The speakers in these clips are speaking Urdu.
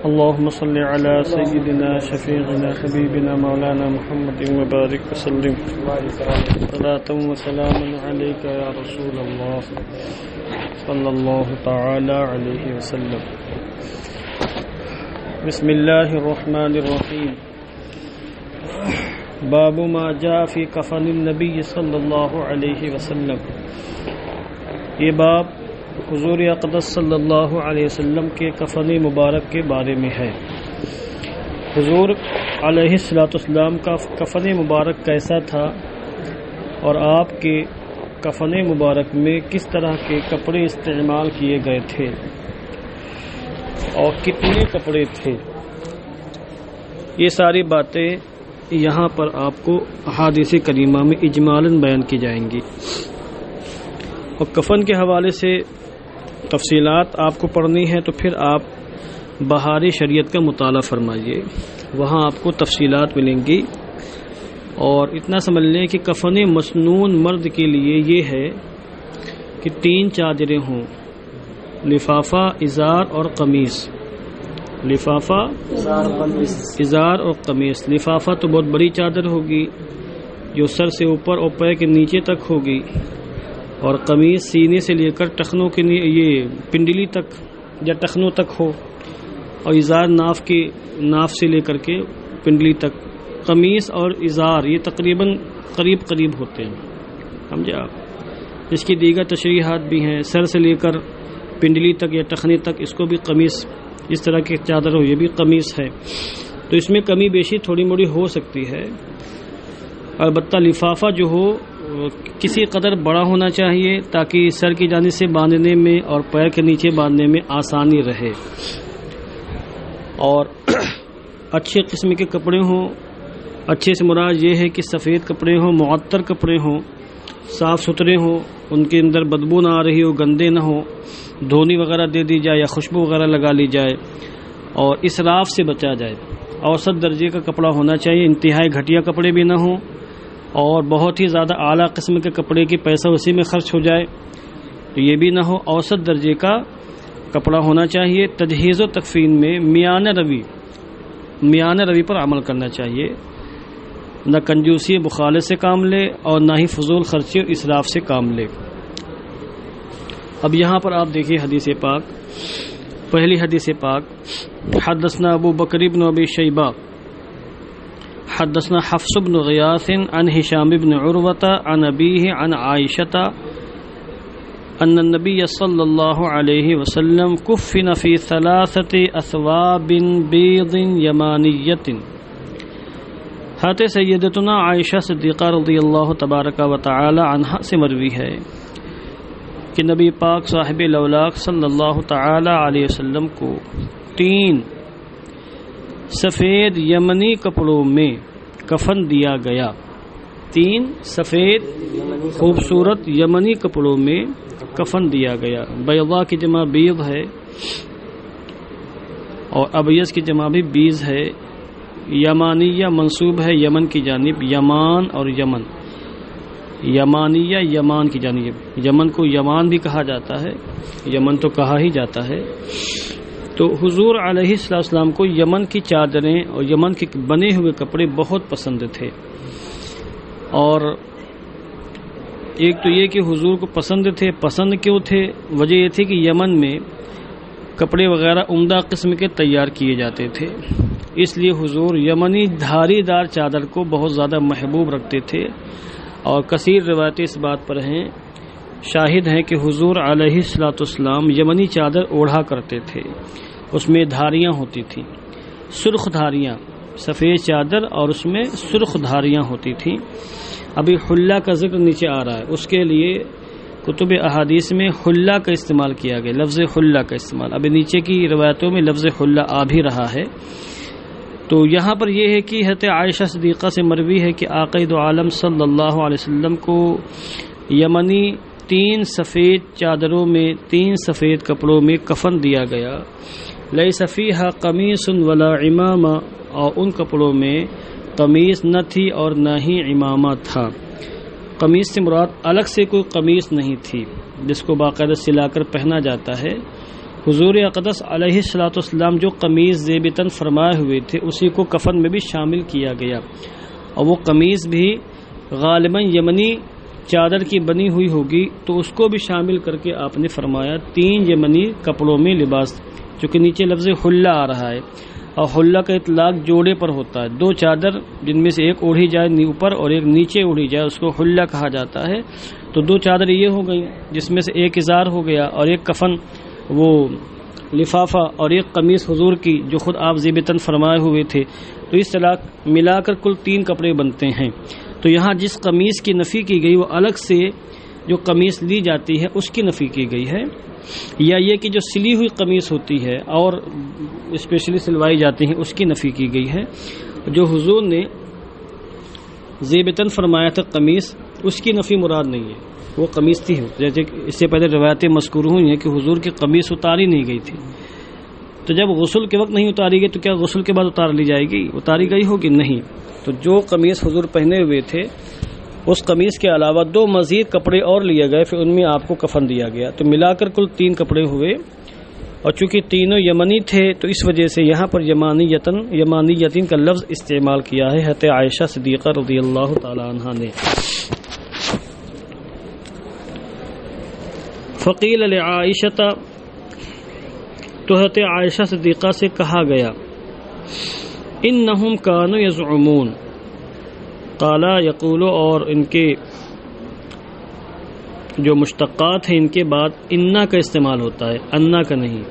اللهم صل على سيدنا شفيعنا حبيبنا مولانا محمد وبارك وسلم صلاة وسلاما عليك يا رسول الله صلى الله تعالى عليه وسلم. بسم الله الرحمن الرحيم. باب ما جاء في کفن النبی صلی اللہ علیہ وسلم. یہ باب حضور اقدس صلی اللہ علیہ وسلم کے کفن مبارک کے بارے میں ہے. حضور علیہ السلام کا کفن مبارک کیسا تھا اور آپ کے کفن مبارک میں کس طرح کے کپڑے استعمال کیے گئے تھے اور کتنے کپڑے تھے، یہ ساری باتیں یہاں پر آپ کو احادیث کریمہ میں اجمالاً بیان کی جائیں گی. اور کفن کے حوالے سے تفصیلات آپ کو پڑھنی ہے تو پھر آپ بہاری شریعت کا مطالعہ فرمائیے، وہاں آپ کو تفصیلات ملیں گی. اور اتنا سمجھ لیں کہ کفن مسنون مرد کے لیے یہ ہے کہ 3 چادریں ہوں، لفافہ، ازار اور قمیص. لفافہ، ازار اور قمیص. لفافہ تو بہت بڑی چادر ہوگی جو سر سے اوپر اور پیر کے نیچے تک ہوگی، اور قمیص سینے سے لے کر ٹخنوں کے یہ پنڈلی تک یا ٹخنوں تک ہو، اور ازار ناف سے لے کر کے پنڈلی تک. قمیص اور ازار یہ تقریباً قریب ہوتے ہیں، سمجھے آپ. اس کی دیگر تشریحات بھی ہیں، سر سے لے کر پنڈلی تک یا ٹخنے تک اس کو بھی قمیص، اس طرح کی چادر ہو یہ بھی قمیص ہے. تو اس میں کمی بیشی تھوڑی موڑی ہو سکتی ہے. البتہ لفافہ جو ہو کسی قدر بڑا ہونا چاہیے تاکہ سر کی جانب سے باندھنے میں اور پیر کے نیچے باندھنے میں آسانی رہے. اور اچھے قسم کے کپڑے ہوں. اچھے سے مراد یہ ہے کہ سفید کپڑے ہوں، معطر کپڑے ہوں، صاف ستھرے ہوں، ان کے اندر بدبو نہ آ رہی ہو، گندے نہ ہوں، دھونی وغیرہ دے دی جائے یا خوشبو وغیرہ لگا لی جائے، اور اسراف سے بچا جائے. اوسط درجے کا کپڑا ہونا چاہیے، انتہائی گھٹیا کپڑے بھی نہ ہوں اور بہت ہی زیادہ اعلیٰ قسم کے کپڑے کی پیسہ اسی میں خرچ ہو جائے تو یہ بھی نہ ہو. اوسط درجے کا کپڑا ہونا چاہیے. تجہیز و تکفین میں میانہ روی پر عمل کرنا چاہیے، نہ کنجوسی بخالے سے کام لے اور نہ ہی فضول خرچی اور اسراف سے کام لے. اب یہاں پر آپ دیکھیے حدیث پاک. پہلی حدیث پاک، حدثنا ابو بکر بن ابی شیبہ حدثنا حفص بن غیاث عن ہشام بن عروۃ عن ابیہ عن عائشۃ ان النبی صلی اللہ علیہ وسلم کفن فی 3 اثواب بیض یمانیۃ. حضرت سیدتنا عائشہ صدیقہ رضی اللہ تبارک و تعالی عنہا سے مروی ہے کہ نبی پاک صاحب لولاک صلی اللہ تعالی علیہ وسلم کو 3 سفید یمنی کپڑوں میں کفن دیا گیا. 3 سفید خوبصورت یمنی کپڑوں میں کفن دیا گیا. بیضا کی جمع بیض ہے اور ابیض کی جمع بھی بیض ہے. یمانیہ منصوب ہے یمن کی جانب، یمان اور یمن. یمانیہ یمان کی جانب. یمن کو یمان بھی کہا جاتا ہے، یمن تو کہا ہی جاتا ہے. تو حضور علیہ السلام کو یمن کی چادریں اور یمن کے بنے ہوئے کپڑے بہت پسند تھے. اور ایک تو یہ کہ حضور کو پسند تھے. پسند کیوں تھے؟ وجہ یہ تھی کہ یمن میں کپڑے وغیرہ عمدہ قسم کے تیار کیے جاتے تھے، اس لیے حضور یمنی دھاری دار چادر کو بہت زیادہ محبوب رکھتے تھے. اور کثیر روایتیں اس بات پر ہیں، شاہد ہیں کہ حضور علیہ السلام یمنی چادر اوڑھا کرتے تھے. اس میں دھاریاں ہوتی تھیں، سرخ دھاریاں، سفید چادر اور اس میں سرخ دھاریاں ہوتی تھیں. ابھی حلہ کا ذکر نیچے آ رہا ہے، اس کے لیے کتب احادیث میں حلہ کا استعمال کیا گیا، لفظ حلہ کا استعمال. ابھی نیچے کی روایتوں میں لفظ حلہ آ بھی رہا ہے. تو یہاں پر یہ ہے کہ حضرت عائشہ صدیقہ سے مروی ہے کہ آقا دو عالم صلی اللہ علیہ وسلم کو یمنی 3 سفید چادروں میں 3 سفید کپڑوں میں کفن دیا گیا. لیس فیہا قمیص ولا عمامہ، اور ان کپڑوں میں قمیص نہ تھی اور نہ ہی عمامہ تھا. قمیص سے مراد الگ سے کوئی قمیص نہیں تھی جس کو باقاعدہ سلا کر پہنا جاتا ہے، حضور اقدس علیہ الصلوۃ والسلام جو قمیض زیب تن فرمائے ہوئے تھے اسی کو کفن میں بھی شامل کیا گیا، اور وہ قمیض بھی غالباً یمنی چادر کی بنی ہوئی ہوگی، تو اس کو بھی شامل کر کے آپ نے فرمایا 3 یمنی کپڑوں میں لباس، چونکہ نیچے لفظ حلہ آ رہا ہے، اور حلہ کا اطلاق جوڑے پر ہوتا ہے، 2 چادر جن میں سے ایک اوڑھی جائے اوپر اور ایک نیچے اوڑھی جائے اس کو حلہ کہا جاتا ہے، تو 2 چادر یہ ہو گئی جس میں سے ایک ازار ہو گیا اور ایک کفن وہ لفافہ اور ایک قمیص حضور کی جو خود آپ زیبتن فرمائے ہوئے تھے، تو اس طرح ملا کر کل 3 کپڑے بنتے ہیں۔ تو یہاں جس قمیص کی نفی کی گئی وہ الگ سے جو قمیص لی جاتی ہے اس کی نفی کی گئی ہے، یا یہ کہ جو سلی ہوئی قمیص ہوتی ہے اور اسپیشلی سلوائی جاتی ہیں اس کی نفی کی گئی ہے۔ جو حضور نے زیبتن فرمایا تھا قمیص، اس کی نفی مراد نہیں ہے، وہ قمیص تھی، جیسے اس سے پہلے روایتیں مذکور ہوئی ہیں کہ حضور کی قمیص اتاری نہیں گئی تھی، تو جب غسل کے وقت نہیں اتاری گئی تو کیا غسل کے بعد اتار لی جائے گی؟ اتاری گئی ہوگی نہیں۔ تو جو قمیص حضور پہنے ہوئے تھے اس قمیص کے علاوہ 2 مزید کپڑے اور لیے گئے، پھر ان میں آپ کو کفن دیا گیا، تو ملا کر کل 3 کپڑے ہوئے، اور چونکہ تینوں یمنی تھے تو اس وجہ سے یہاں پر یمانیتن کا لفظ استعمال کیا ہے حضرت عائشہ صدیقہ رضی اللہ تعالی عنہا نے۔ فقیل لعائشہ، تو حضرت عائشہ صدیقہ سے کہا گیا، انہم کانوا یزعمون، قالا یقول، اور ان کے جو مشتقات ہیں ان کے بعد انا کا استعمال ہوتا ہے، انا کا نہیں۔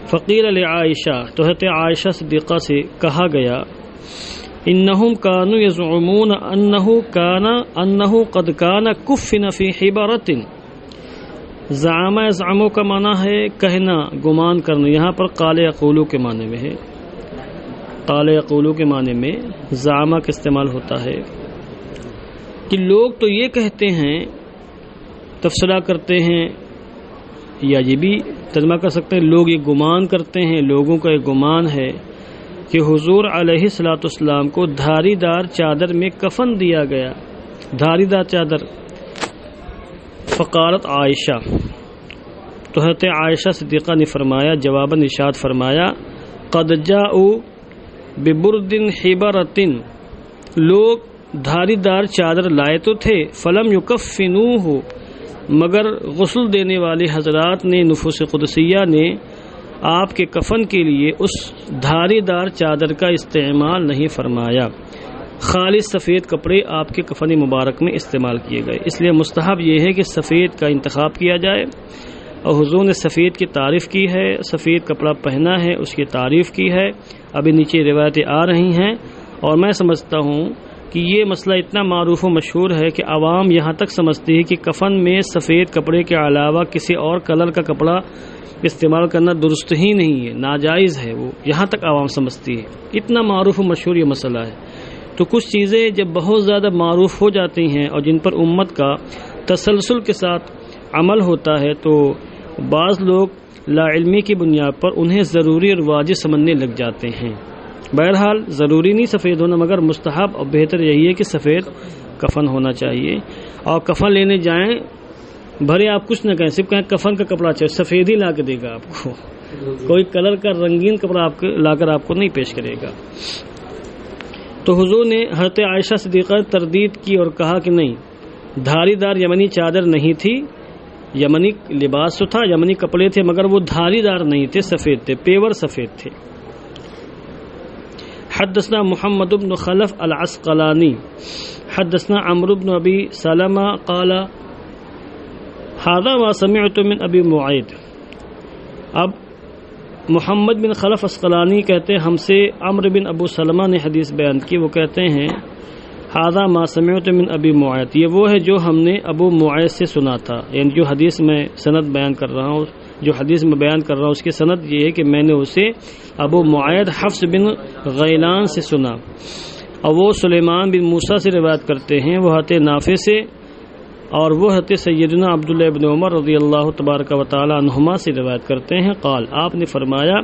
فقیل لعائشہ، تو حضرت عائشہ صدیقہ سے کہا گیا، انہم کانوا یزعمون انہ قد کان کفن فی حبرۃ۔ زعمو کا معنی ہے کہنا، گمان کرنا، یہاں پر قال یقولو کے معنی میں ہے، قال یقولو کے معنی میں زعما کا استعمال ہوتا ہے کہ لوگ تو یہ کہتے ہیں، تفسیرہ کرتے ہیں، یا یہ بھی ترجمہ کر سکتے ہیں لوگ یہ گمان کرتے ہیں، لوگوں کا ایک گمان ہے کہ حضور علیہ الصلوۃ والسلام کو دھاری دار چادر میں کفن دیا گیا، دھاری دار چادر۔ فقالت عائشہ، تو حضرت عائشہ صدیقہ نے فرمایا، جواباً ارشاد فرمایا، قد جاءوا ببرد حبرۃ، لوگ دھاری دار چادر لائے تو تھے، فلم یکفنوہ، مگر غسل دینے والے حضرات نے، نفوس قدسیہ نے آپ کے کفن کے لیے اس دھاری دار چادر کا استعمال نہیں فرمایا، خالص سفید کپڑے آپ کے کفن مبارک میں استعمال کیے گئے۔ اس لیے مستحب یہ ہے کہ سفید کا انتخاب کیا جائے، اور حضور نے سفید کی تعریف کی ہے، سفید کپڑا پہنا ہے، اس کی تعریف کی ہے، ابھی نیچے روایتیں آ رہی ہیں، اور میں سمجھتا ہوں کہ یہ مسئلہ اتنا معروف و مشہور ہے کہ عوام یہاں تک سمجھتی ہے کہ کفن میں سفید کپڑے کے علاوہ کسی اور کلر کا کپڑا استعمال کرنا درست ہی نہیں ہے، ناجائز ہے، وہ یہاں تک عوام سمجھتی ہے، اتنا معروف و مشہور یہ مسئلہ ہے۔ تو کچھ چیزیں جب بہت زیادہ معروف ہو جاتی ہیں اور جن پر امت کا تسلسل کے ساتھ عمل ہوتا ہے تو بعض لوگ لا علمی کی بنیاد پر انہیں ضروری اور واجب سمجھنے لگ جاتے ہیں۔ بہرحال ضروری نہیں سفید ہونا، مگر مستحب اور بہتر یہی ہے کہ سفید کفن ہونا چاہیے، اور کفن لینے جائیں بھرے آپ کچھ نہ کہیں، صرف کہیں کفن کا کپڑا چاہیے، سفید ہی لا کے دے گا آپ کو، کوئی کلر کا رنگین کپڑا آپ لا کر آپ کو نہیں پیش کرے گا۔ تو حضور نے حضرت عائشہ صدیقہ تردید کی اور کہا کہ نہیں، دھاری دار یمنی چادر نہیں تھی، یمنی لباس تو تھا، یمنی کپڑے تھے، مگر وہ دھاری دار نہیں تھے، سفید تھے، پیور سفید تھے۔ حدثنا محمد بن خلف العسقلانی حدثنا عمرو بن ابی سلمہ قال هذا ما سمعت من ابی معید۔ اب محمد بن خلف عسقلانی کہتے ہیں ہم سے عمرو بن ابو سلمہ نے حدیث بیان کی، وہ کہتے ہیں هذا ما سمعت من ابی معید، یہ وہ ہے جو ہم نے ابو معید سے سنا تھا، یعنی جو حدیث میں سند بیان کر رہا ہوں، جو حدیث میں بیان کر رہا ہوں اس کی سند یہ ہے کہ میں نے اسے ابو معید حفص بن غیلان سے سنا، اور وہ سلیمان بن موسیٰ سے روایت کرتے ہیں، وہ حضرت نافع سے، اور وہ حضرت سیدنا عبداللہ بن عمر رضی اللہ تبارک و تعالی عنہما سے روایت کرتے ہیں، قال، آپ نے فرمایا،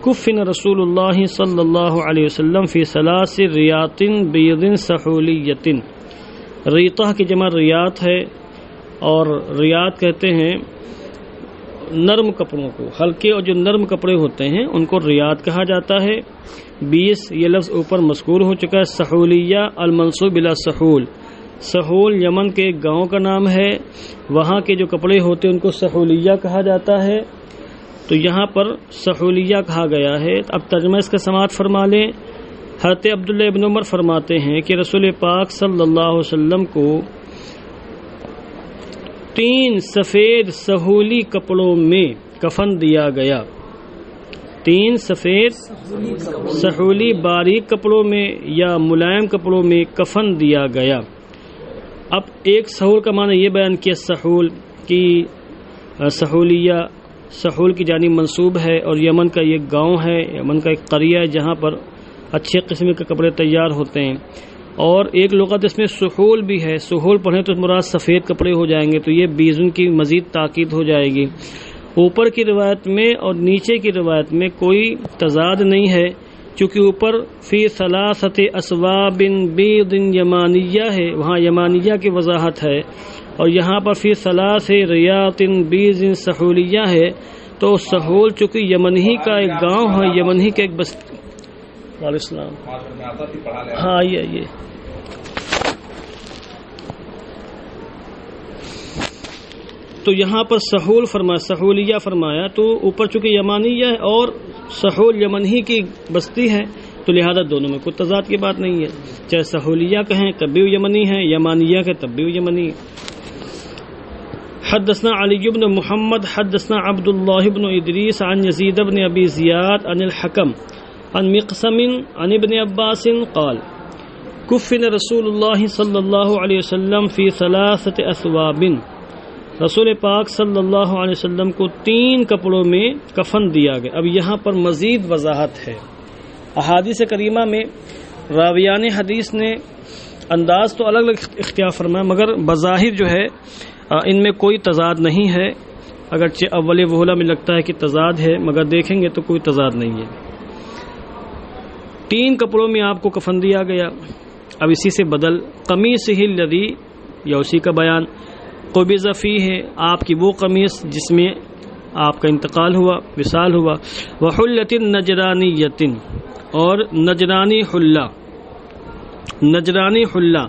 کفن رسول اللہ صلی اللہ علیہ وسلم فی ثلاث ریاط بیض سحولیۃ، ریطہ کی جمع ریاط ہے، اور ریاط کہتے ہیں نرم کپڑوں کو، ہلکے اور جو نرم کپڑے ہوتے ہیں ان کو ریاض کہا جاتا ہے۔ 20 یہ لفظ اوپر مذکور ہو چکا ہے۔ سحولیہ المنصوب الی سحول، سحول یمن کے ایک گاؤں کا نام ہے، وہاں کے جو کپڑے ہوتے ہیں ان کو سحولیہ کہا جاتا ہے، تو یہاں پر سحولیہ کہا گیا ہے۔ اب ترجمہ اس کا سماعت فرما لیں۔ حضرت عبداللہ ابن عمر فرماتے ہیں کہ رسول پاک صلی اللہ علیہ وسلم کو 3 سفید سحولی کپڑوں میں کفن دیا گیا، 3 سفید سحولی باریک کپڑوں میں یا ملائم کپڑوں میں کفن دیا گیا۔ اب ایک سحول کا معنی یہ بیان کیا سحول کی سحولیہ سحول کی جانب منسوب ہے، اور یمن کا یہ گاؤں ہے، یمن کا ایک قریہ ہے جہاں پر اچھے قسم کے کپڑے تیار ہوتے ہیں، اور ایک لغت اس میں سحول بھی ہے، سحول پڑھیں تو مراد سفید کپڑے ہو جائیں گے، تو یہ بیزن کی مزید تاکید ہو جائے گی۔ اوپر کی روایت میں اور نیچے کی روایت میں کوئی تضاد نہیں ہے، چونکہ اوپر فی ثلاثت اسواب بیض یمانیہ ہے، وہاں یمانیہ کی وضاحت ہے، اور یہاں پر فی ثلاث ریاط بیض سحولیہ ہے، تو سحول چونکہ یمن ہی کا ایک گاؤں ہے، یمن ہی کا ایک بستی۔ وعلیکم السلام۔ ہاں آئیے تو یہاں پر سحول فرمایا، سحولیہ فرمایا، تو اوپر چونکہ یمانیہ ہے اور سحول یمن ہی کی بستی ہے، تو لہذا دونوں میں کوئی تضاد کی بات نہیں ہے، چاہے سحولیہ کہیں تب بھی یمنی ہے، یمانیہ کہ تب بھی یمنی ہے۔ حدثنا علی بن محمد حدثنا عبد اللہ بن ادریس عن یزید بن ابی زیاد عن الحکم عن مقسم عن ابن عباس قال کفن رسول اللہ صلی اللہ علیہ وسلم فی 3 اثواب، رسول پاک صلی اللہ علیہ وسلم کو 3 کپڑوں میں کفن دیا گیا۔ اب یہاں پر مزید وضاحت ہے۔ احادیث کریمہ میں راویان حدیث نے انداز تو الگ الگ اختیار فرمایا، مگر بظاہر جو ہے ان میں کوئی تضاد نہیں ہے، اگرچہ اول وہلا میں لگتا ہے کہ تضاد ہے، مگر دیکھیں گے تو کوئی تضاد نہیں ہے۔ 3 کپڑوں میں آپ کو کفن دیا گیا۔ اب اسی سے بدل قمیصہ الذی، یا اسی کا بیان، قبض فیہ، آپ کی وہ قمیص جس میں آپ کا انتقال ہوا، وصال ہوا، وحلۃ نجرانیۃ، اور نجرانی حلہ، نجرانی حلہ،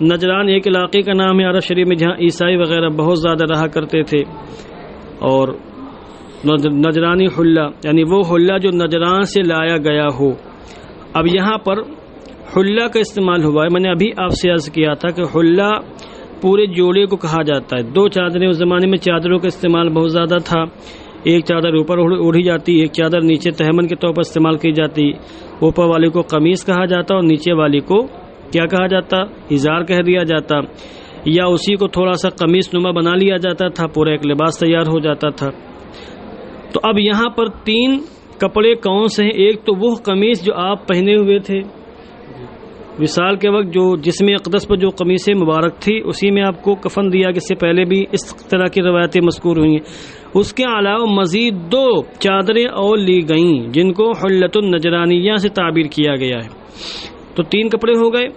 نجران ایک علاقے کا نام ہے عرب شریف میں جہاں عیسائی وغیرہ بہت زیادہ رہا کرتے تھے، اور نجرانی حلہ یعنی وہ حلہ جو نجران سے لایا گیا ہو۔ اب یہاں پر حلہ کا استعمال ہوا ہے، میں نے ابھی آپ سے عرض کیا تھا کہ حلہ پورے جوڑے کو کہا جاتا ہے۔ 2 چادریں، اس زمانے میں چادروں کا استعمال بہت زیادہ تھا، ایک چادر اوپر اوڑھی جاتی، ایک چادر نیچے تہمن کے طور پر استعمال کی جاتی، اوپر والے کو قمیص کہا جاتا اور نیچے والی کو کیا کہا جاتا، ازار کہہ دیا جاتا، یا اسی کو تھوڑا سا قمیص نما بنا لیا جاتا تھا، پورا ایک لباس تیار ہو جاتا تھا۔ تو اب یہاں پر 3 کپڑے کون سے ہیں؟ ایک تو وہ قمیص جو آپ پہنے ہوئے تھے وصال کے وقت، جو جسم اقدس پر جو قمیص مبارک تھی اسی میں آپ کو کفن دیا، کہ اس سے پہلے بھی اس طرح کی روایتیں مذکور ہوئی ہیں۔ اس کے علاوہ مزید 2 چادریں اور لی گئیں جن کو حلۃ النجرانیہ سے تعبیر کیا گیا ہے، تو 3 کپڑے ہو گئے۔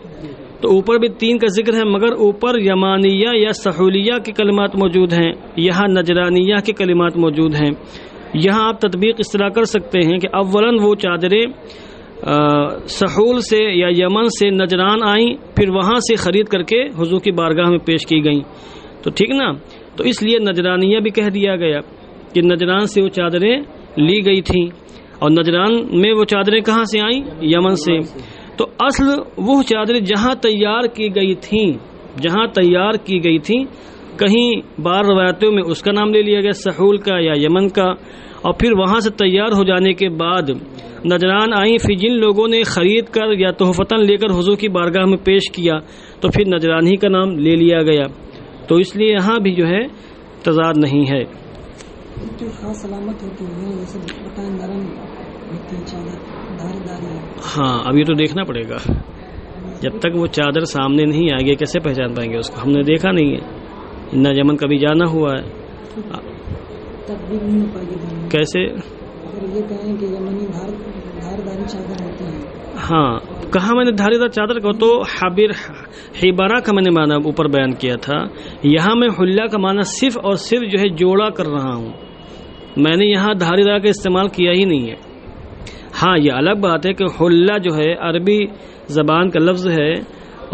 تو اوپر بھی 3 کا ذکر ہے، مگر اوپر یمانیہ یا سحولیہ کے کلمات موجود ہیں، یہاں نجرانیہ کے کلمات موجود ہیں۔ یہاں آپ تطبیق اس طرح کر سکتے ہیں کہ اولاً وہ چادریں سحول سے یا یمن سے نجران آئیں، پھر وہاں سے خرید کر کے حضور کی بارگاہ میں پیش کی گئیں، تو ٹھیک نا، تو اس لیے نجرانیہ بھی کہہ دیا گیا کہ نجران سے وہ چادریں لی گئی تھیں، اور نجران میں وہ چادریں کہاں سے آئیں؟ یمن سے۔ تو اصل وہ چادریں جہاں تیار کی گئی تھیں، جہاں تیار کی گئی تھیں، کہیں بار روایتوں میں اس کا نام لے لیا گیا سحول کا یا یمن کا، اور پھر وہاں سے تیار ہو جانے کے بعد نجران آئیں، پھر جن لوگوں نے خرید کر یا تحفتاً لے کر حضور کی بارگاہ میں پیش کیا تو پھر نجران ہی کا نام لے لیا گیا، تو اس لیے یہاں بھی جو ہے تضاد نہیں ہے۔ ہاں اب یہ تو دیکھنا پڑے گا، جب تک وہ چادر سامنے نہیں آئے گی کیسے پہچان پائیں گے اس کو؟ ہم نے دیکھا نہیں ہے، نہ یمن کبھی جانا ہوا ہے، کیسے؟ ہاں کہاں میں نے دھاری دار چادر کو تو حبرہ کا میں نے معنی اوپر بیان کیا تھا، یہاں میں حلہ کا معنی صرف اور صرف جو ہے جوڑا کر رہا ہوں، میں نے یہاں دھاری دار کا استعمال کیا ہی نہیں ہے۔ ہاں یہ الگ بات ہے کہ حلہ جو ہے عربی زبان کا لفظ ہے،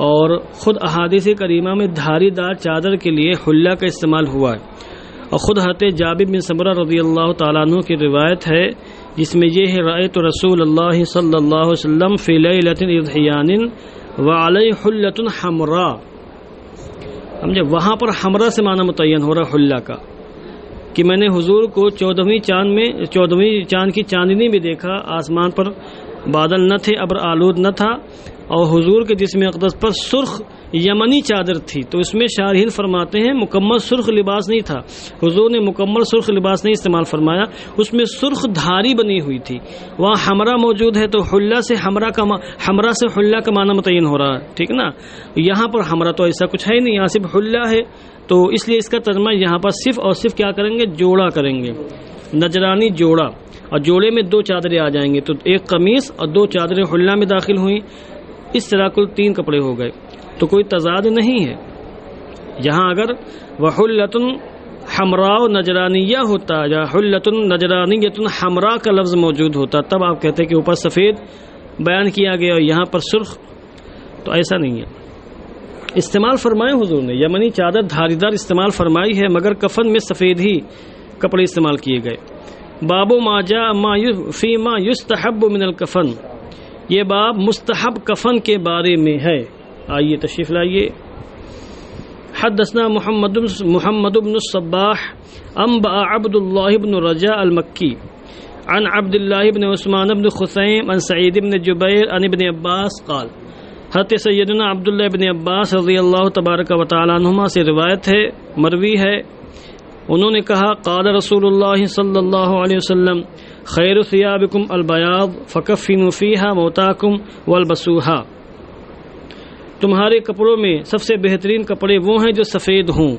اور خود احادیث کریمہ میں دھاری دار چادر کے لیے حلہ کا استعمال ہوا ہے، اور خود حضرت جابر بن سمرہ رضی اللہ تعالیٰ عنہ کی روایت ہے جس میں یہ ہے رأیت رسول اللہ صلی اللہ علیہ وسلم فی لیلۃ اضحیان وعلی حلۃ حمراء۔ سمجھے، وہاں پر حمراء سے معنی متعین ہو رہا حلہ کا، کہ میں نے حضور کو 14ویں چاند کی چاندنی میں دیکھا، آسمان پر بادل نہ تھے، ابر آلود نہ تھا، اور حضور کے جسم اقدس پر سرخ یمنی چادر تھی۔ تو اس میں شارحین فرماتے ہیں مکمل سرخ لباس نہیں تھا، حضور نے مکمل سرخ لباس نہیں استعمال فرمایا، اس میں سرخ دھاری بنی ہوئی تھی۔ وہاں حمرا موجود ہے تو حلہ سے حمرا سے حلہ کا معنی متعین ہو رہا ہے، ٹھیک نا۔ یہاں پر حمرا تو ایسا کچھ ہے نہیں، یہاں صرف حلہ ہے، تو اس لیے اس کا ترجمہ یہاں پر صرف اور صرف کیا کریں گے، جوڑا کریں گے، نجرانی جوڑا، اور جوڑے میں 2 چادریں آ جائیں گے، تو ایک قمیص اور 2 چادریں حلہ میں داخل ہوئیں، اس طرح کل 3 کپڑے ہو گئے، تو کوئی تضاد نہیں ہے۔ یہاں اگر وحلۃ حمراء نجرانیہ ہوتا یا حلۃ نجرانیۃ حمراء کا لفظ موجود ہوتا تب آپ کہتے کہ اوپر سفید بیان کیا گیا اور یہاں پر سرخ، تو ایسا نہیں ہے۔ استعمال فرمائے حضور نے یمنی چادر دھاری دار استعمال فرمائی ہے، مگر کفن میں سفید ہی کپڑے استعمال کیے گئے۔ باب ما جاء فی ما یستحب من الکفن، یہ باب مستحب کفن کے بارے میں ہے۔ آئیے تشریف لائیے۔ حدثنا محمد بن الصباح انبأ عبد الله بن رجاء المکی عن عبد الله بن عثمان بن خثیم عن سعید بن جبیر عن ابن عباس قال، حضرت سیدنا عبداللہ ابن عباس رضی اللہ تبارک و تعالی عنہما سے روایت ہے، مروی ہے، انہوں نے کہا قال رسول اللہ صلی اللہ علیہ وسلم خیر ثیابکم البیاض فکفنوا فیہا موتاکم والبسوہا، تمہارے کپڑوں میں سب سے بہترین کپڑے وہ ہیں جو سفید ہوں۔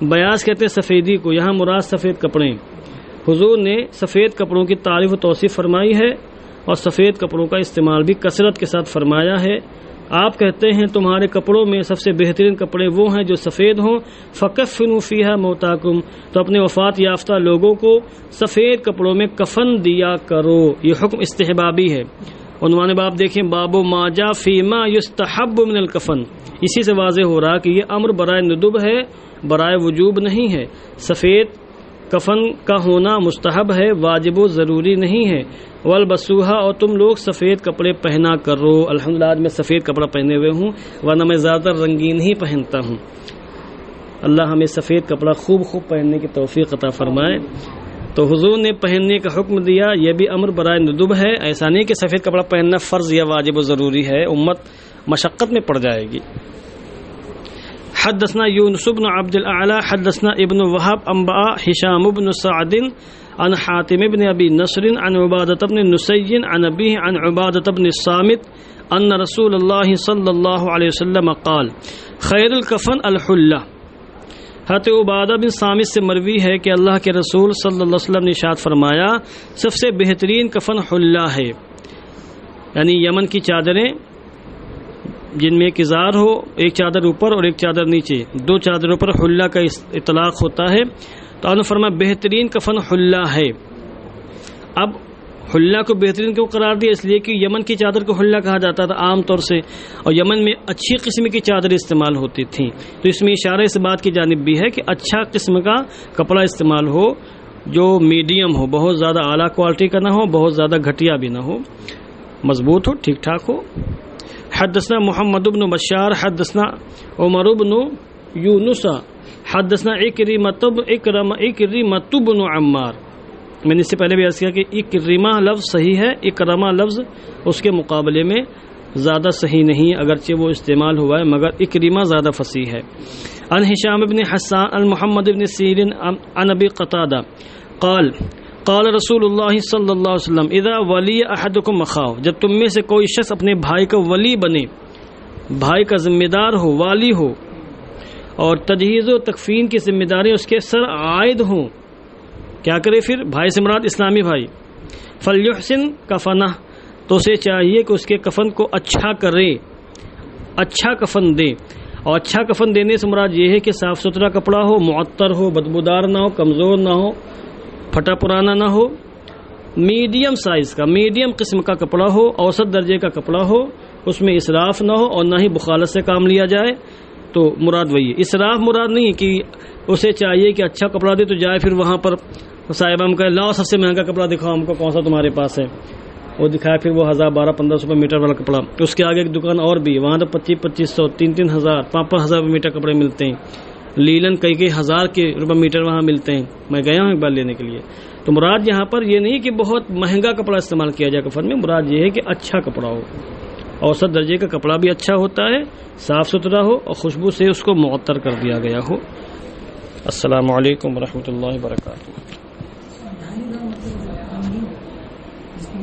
بیاض کہتے ہیں سفیدی کو، یہاں مراد سفید کپڑے۔ حضور نے سفید کپڑوں کی تعریف و توصیف فرمائی ہے، اور سفید کپڑوں کا استعمال بھی کثرت کے ساتھ فرمایا ہے۔ آپ کہتے ہیں تمہارے کپڑوں میں سب سے بہترین کپڑے وہ ہیں جو سفید ہوں، فکفنوا فیہا موتاکم، تو اپنے وفات یافتہ لوگوں کو سفید کپڑوں میں کفن دیا کرو۔ یہ حکم استحبابی ہے۔ عنوان باب دیکھیں، باب ما جاء فی ما یستحب من الکفن، اسی سے واضح ہو رہا کہ یہ امر برائے ندب ہے، برائے وجوب نہیں ہے۔ سفید کفن کا ہونا مستحب ہے، واجب و ضروری نہیں ہے۔ والبسوہا، اور تم لوگ سفید کپڑے پہنا کرو۔ الحمدللہ آج میں سفید کپڑا پہنے ہوئے ہوں، ورنہ میں زیادہ تر رنگین ہی پہنتا ہوں۔ اللہ ہمیں سفید کپڑا خوب پہننے کی توفیق عطا فرمائے۔ تو حضور نے پہننے کا حکم دیا، یہ بھی امر برائے ندب ہے، ایسا نہیں کہ سفید کپڑا پہننا فرض یا واجب و ضروری ہے، امت مشقت میں پڑ جائے گی۔ حدثنا یونس بن عبد الاعلی حدثنا ابن وهب انبأ هشام بن سعد عن حاتم بن ابي نصر عن عبادة بن نسي عن ابيه عن عبادة بن الصامت ان رسول الله صلی اللہ علیہ وسلم قال خیر الکفن الحلہ۔ حضرت عبادہ بن صامت سے مروی ہے کہ اللہ کے رسول صلی اللہ علیہ وسلم نے ارشاد فرمایا سب سے بہترین کفن حلہ ہے، یعنی یمن کی چادریں جن میں ایک ازار ہو، ایک چادر اوپر اور ایک چادر نیچے، 2 چادروں پر حلہ کا اطلاق ہوتا ہے۔ تو انہوں نے فرمایا بہترین کفن حلہ ہے۔ اب حلہ کو بہترین کیوں قرار دیا؟ اس لیے کہ یمن کی چادر کو حلہ کہا جاتا تھا عام طور سے، اور یمن میں اچھی قسم کی چادریں استعمال ہوتی تھیں، تو اس میں اشارہ اس بات کی جانب بھی ہے کہ اچھا قسم کا کپڑا استعمال ہو جو میڈیم ہو، بہت زیادہ اعلیٰ کوالٹی کا نہ ہو، بہت زیادہ گھٹیا بھی نہ ہو، مضبوط ہو، ٹھیک ٹھاک ہو۔ حدثنا محمد بن بشار حدثنا عمر بن یونس حدثنا اکرمۃ بن عمار۔ میں نے اس سے پہلے بھی عرض کیا کہ اکرمہ لفظ صحیح ہے، اکرمہ لفظ اس کے مقابلے میں زیادہ صحیح نہیں، اگرچہ وہ استعمال ہوا ہے مگر اکرمہ زیادہ فصیح ہے۔ عن ہشام بن حسان عن محمد بن سیرین عن ابی قتادہ قال قال رسول اللہ صلی اللہ علیہ وسلم اذا ولی احدکم اخاہ، جب تم میں سے کوئی شخص اپنے بھائی کا ولی بنے، بھائی کا ذمہ دار ہو، والی ہو، اور تجہیز و تکفین کی ذمہ داری اس کے سر عائد ہوں، کیا کرے پھر؟ بھائی سے مراد اسلامی بھائی، فلیحسن کفنہ، تو اسے چاہیے کہ اس کے کفن کو اچھا کرے، اچھا کفن دے، اور اچھا کفن دینے سے مراد یہ ہے کہ صاف ستھرا کپڑا ہو، معطر ہو، بدبودار نہ ہو، کمزور نہ ہو، پھٹا پرانا نہ ہو، میڈیم سائز کا، میڈیم قسم کا کپڑا ہو، اوسط درجے کا کپڑا ہو، اس میں اسراف نہ ہو اور نہ ہی بخالت سے کام لیا جائے. تو مراد وہی ہے. اسراف مراد نہیں ہے کہ اسے چاہیے کہ اچھا کپڑا دے تو جائے پھر وہاں پر صاحب ہم کہے لاؤ سب سے مہنگا کپڑا دکھاؤ ہم کو، کون سا تمہارے پاس ہے، وہ دکھایا پھر وہ 1000-1200-1500 روپے میٹر والا کپڑا. اس کے آگے ایک دکان اور بھی، وہاں تو 2500 3,000 5,000 روپے میٹر کپڑے ملتے ہیں. لیلن کئی ہزار کے روپے میٹر وہاں ملتے ہیں. میں گیا ہوں ایک بار لینے کے لیے. تو مراد یہاں پر یہ نہیں کہ بہت مہنگا کپڑا استعمال کیا جائے کفن میں، مراد یہ ہے کہ اچھا کپڑا ہو. اوسط درجے کا کپڑا بھی اچھا ہوتا ہے، صاف ستھرا ہو اور خوشبو سے اس کو معطر کر دیا گیا ہو. السلام علیکم ورحمۃ اللہ وبرکاتہ.